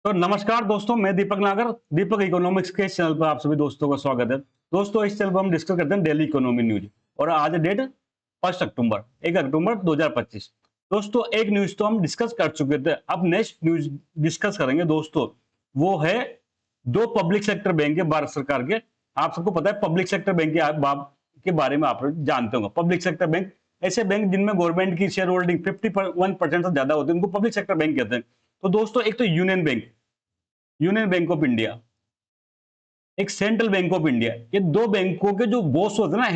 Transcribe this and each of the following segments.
तो नमस्कार दोस्तों, मैं दीपक नागर। दीपक इकोनॉमिक्स के इस चैनल पर आप सभी दोस्तों का स्वागत है। दोस्तों, इस चैनल पर हम डिस्कस करते हैं डेली इकोनॉमी न्यूज और आज डेट 1 अक्टूबर 2025। दोस्तों, एक न्यूज तो हम डिस्कस कर चुके थे, अब नेक्स्ट न्यूज डिस्कस करेंगे दोस्तों। वो है दो पब्लिक सेक्टर बैंक है भारत सरकार के। आप सबको पता है पब्लिक सेक्टर बैंक के बारे में आप जानते होंगे। पब्लिक सेक्टर बैंक ऐसे बैंक जिनमें गवर्नमेंट की शेयर होल्डिंग 51% से ज्यादा होती है, उनको पब्लिक सेक्टर बैंक कहते हैं। तो दोस्तों, एक तो यूनियन बैंक ऑफ इंडिया, एक सेंट्रल बैंक ऑफ इंडिया। ये दो बैंकों के जो बॉस होते हैं ना,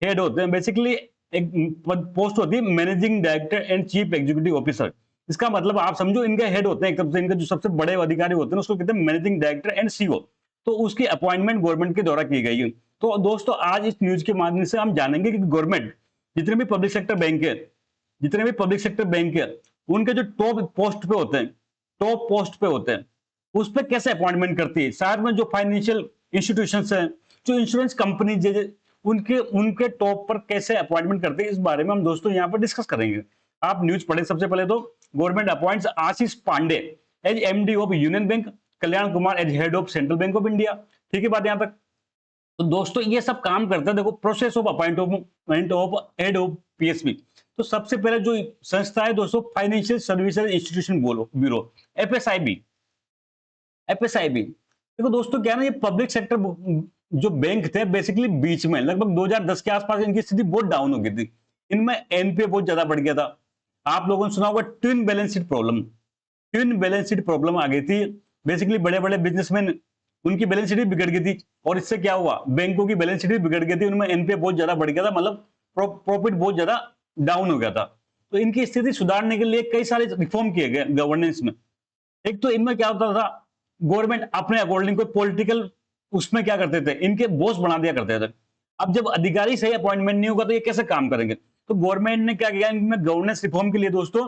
हेड होते हैं बेसिकली। एक पोस्ट होती है managing director and chief executive officer. इसका मतलब आप समझो, इनके हेड होते हैं, एक तरफ से इनके जो सबसे बड़े अधिकारी होते हैं उसको कहते हैं मैनेजिंग डायरेक्टर एंड सीईओ। तो उसकी अपॉइंटमेंट गवर्नमेंट के द्वारा की गई है। तो दोस्तों, आज इस न्यूज के माध्यम से हम जानेंगे कि गवर्नमेंट जितने भी पब्लिक सेक्टर बैंक है उनके जो टॉप पोस्ट पे होते हैं उस पर कैसे अपॉइंटमेंट करती है। साथ में जो फाइनेंशियल इंस्टीट्यूशंस हैं, जो इंश्योरेंस कंपनी, उनके उनके टॉप पर कैसे अपॉइंटमेंट करते हैं, इस बारे में हम दोस्तों यहाँ पर डिस्कस करेंगे। आप न्यूज पढ़े। सबसे पहले तो government appoints Ashish Pandey as MD of union bank, Kalyan Kumar as head of central bank of India. ठीक है बात यहाँ तक। तो दोस्तों, ये सब काम करता है, देखो, process of appointment of head of PSB. तो सबसे पहले जो संस्था है दोस्तों, फाइनेंशियल सर्विसेज इंस्टीट्यूशन ब्यूरो, एफएसआईबी। देखो दोस्तों, क्या है ना, ये पब्लिक सेक्टर जो बैंक थे बेसिकली बीच में लगभग 2010 के आसपास इनकी स्थिति बहुत डाउन हो गई थी। इनमें एनपीए बहुत ज्यादा बढ़ गया था। आप लोगों ने सुना होगा ट्विन बैलेंस शीट प्रॉब्लम आ गई थी। बेसिकली बड़े बड़े बिजनेसमैन, उनकी बैलेंस शीट भी बिगड़ गई थी और इससे क्या हुआ, बैंकों की बैलेंस शीट भी बिगड़ गई थी। उनमें एनपीए बहुत ज्यादा बढ़ गया था, मतलब प्रॉफिट बहुत ज्यादा डाउन हो गया था। तो इनकी स्थिति सुधारने के लिए कई सारे रिफॉर्म किए गए गवर्नेंस में। एक तो इनमें क्या होता था, गवर्नमेंट अपने अकॉर्डिंग कोई पॉलिटिकल उसमें क्या करते थे, इनके बॉस बना दिया करते थे। अब जब अधिकारी सही अपॉइंटमेंट नहीं होगा तो ये कैसे काम करेंगे। तो गवर्नमेंट ने क्या किया, इनमें गवर्नेंस रिफॉर्म के लिए दोस्तों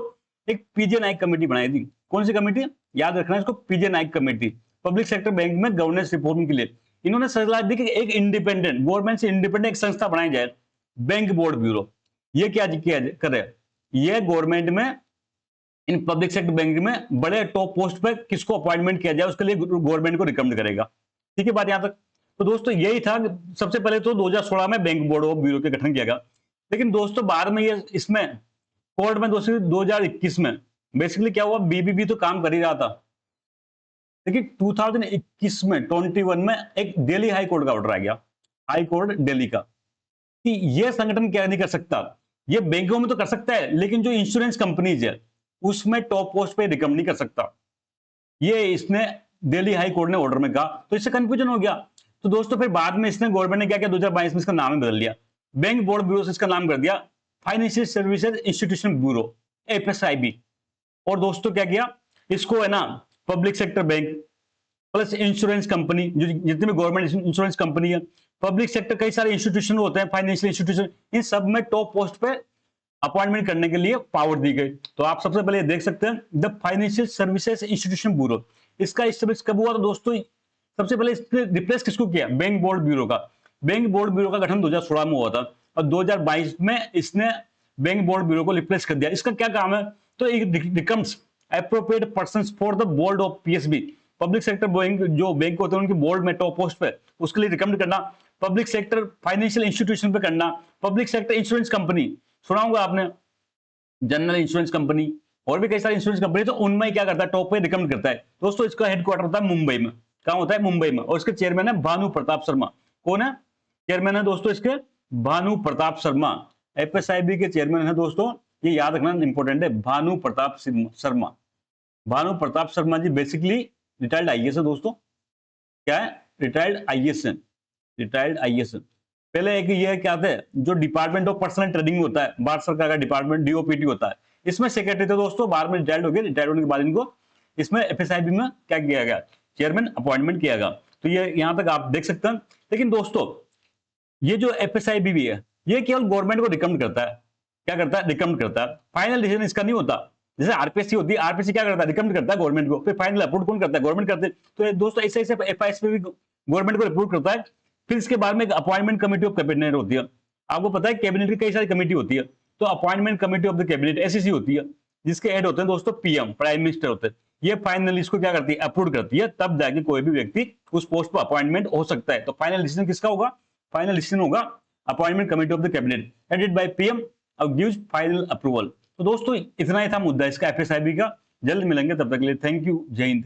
एक पीजे नाइक कमेटी बनाई थी। कौन सी कमेटी, याद रखना इसको, P J Nayak committee. Public sector bank में गवर्नेंस रिफॉर्म के लिए इन्होंने सलाह दी कि एक इंडिपेंडेंट, गवर्नमेंट से इंडिपेंडेंट एक संस्था बनाई जाए, बैंक बोर्ड ब्यूरो। ये क्या किया करे, ये गवर्नमेंट में इन पब्लिक सेक्टर बैंक में बड़े टॉप पोस्ट पे किसको अपॉइंटमेंट किया जाए उसके लिए गवर्नमेंट को रिकमेंड करेगा। ठीक है बात यहां तक। तो दोस्तों, यही था। सबसे पहले तो 2016 में बैंक बोर्ड ऑफ ब्यूरो के गठन किया गया। लेकिन दोस्तों, बाद में ये इसमें कोर्ट में दोस्तों 2021 में बेसिकली क्या हुआ, बीबीबी तो काम कर ही रहा था, लेकिन 2021 में एक दिल्ली हाई कोर्ट का ऑर्डर आ गया, हाई कोर्ट दिल्ली का, कि यह संगठन क्या नहीं कर सकता। ये बैंकों में तो कर सकता है, लेकिन जो इंश्योरेंस कंपनीज है उसमें टॉप पोस्ट पे रिकमेंड नहीं कर सकता। ये इसने दिल्ली हाई कोर्ट ने ऑर्डर में कहा, तो इससे कंफ्यूजन हो गया। तो दोस्तों, फिर बाद में इसने गवर्नमेंट ने क्या किया, 2022 में इसका नाम ही बदल लिया, बैंक बोर्ड ब्यूरो से इसका नाम कर दिया फाइनेंशियल सर्विसेज इंस्टीट्यूशन ब्यूरो, एफएसआईबी। और दोस्तों क्या किया, इसको है ना public sector bank plus insurance company, जो जितनी भी गवर्नमेंट इंश्योरेंस कंपनी है, पब्लिक सेक्टर कई सारे इंस्टीट्यूशन होते हैं, फाइनेंशियल इंस्टीट्यूशन, इन सब में टॉप पोस्ट पे अपॉइंटमेंट करने के लिए पावर दी गई। तो आप सबसे पहले देख सकते हैं the financial services institution bureau. इसका इस्तेमाल कब हुआ, तो दोस्तों सबसे पहले इसने रिप्लेस किसको किया, बैंक बोर्ड ब्यूरो का। बैंक बोर्ड ब्यूरो का गठन 2016 में हुआ था और 2022 में इसने बैंक बोर्ड ब्यूरो को रिप्लेस कर दिया। इसका क्या काम है, तो it becomes appropriate persons for the board of PSB. Public sector bank जो बैंक होते हैं उनके बोर्ड में टॉप पोस्ट पे उसके लिए रिकमेंड करना, पब्लिक सेक्टर फाइनेंशियल इंस्टीट्यूशन पे करना, पब्लिक सेक्टर इंश्योरेंस कंपनी, सुना होगा आपने, जनरल इंश्योरेंस कंपनी और भी कई सारी इंश्योरेंस कंपनी, तो उनमें क्या करता है, टॉप पे रिकमेंड करता है। दोस्तों, इसका हेडक्वार्टर होता है मुंबई में। कहां होता है, मुंबई में। और इसके चेयरमैन है भानु प्रताप शर्मा। कौन है चेयरमैन है दोस्तों इसके, भानु प्रताप शर्मा। एफएसआईबी के चेयरमैन है दोस्तों, ये याद रखना इंपॉर्टेंट है, Bhanu Pratap Sharma. Bhanu Pratap Sharma ji basically retired IAS है दोस्तों। क्या है, रिटायर्ड आईएएस है, रिटायर्ड आईएएस। पहले एक ये क्या थे, जो डिपार्टमेंट ऑफ पर्सनल ट्रेडिंग होता है भारत सरकार का डिपार्टमेंट, डीओपीटी होता है, इसमें सेक्रेटरी थे दोस्तों। बाद में रिटायर्ड हो गए, रिटायर्ड होने के बाद इनको इसमें एफएसआईबी में क्या किया गया, चेयरमैन अपॉइंटमेंट किया गया। तो ये यहां तक आप देख सकते हैं। लेकिन दोस्तों, ये जो एफएसआईबी भी है, ये केवल गवर्नमेंट को रिकमेंड करता है। क्या करता है, रिकमेंड करता है, फाइनल डिसीजन इसका नहीं होता। जैसे आरपीएससी होती है, आरपीएससी क्या करता है, रिकमेंड करता है गवर्नमेंट को, फिर फाइनल अप्रूव कौन करता है, गवर्नमेंट करते हैं। तो दोस्तों, ऐसे ऐसे एफआईएसपी गवर्नमेंट को अप्रूव करता है। फिर इसके बाद में एक अपॉइंटमेंट कमेटी ऑफ कैबिनेट होती है। आपको पता है कैबिनेट की कई सारी कमेटी होती है, तो appointment committee of the cabinet SCC होती है, जिसके हेड होते हैं दोस्तों पीएम, प्राइम मिनिस्टर होते हैं। ये फाइनली इसको क्या करती है, अप्रूव करती है, तब जाके कोई भी व्यक्ति उस पोस्ट पर अपॉइंटमेंट हो सकता है। तो फाइनल डिसीजन किसका होगा, फाइनल डिसीजन होगा appointment committee of the cabinet headed by PM और गिव्स फाइनल अप्रूवल। तो दोस्तों इतना ही था मुद्दा इसका एफएसआईबी का। जल्द मिलेंगे, तब तक के लिए थैंक यू, जय हिंद।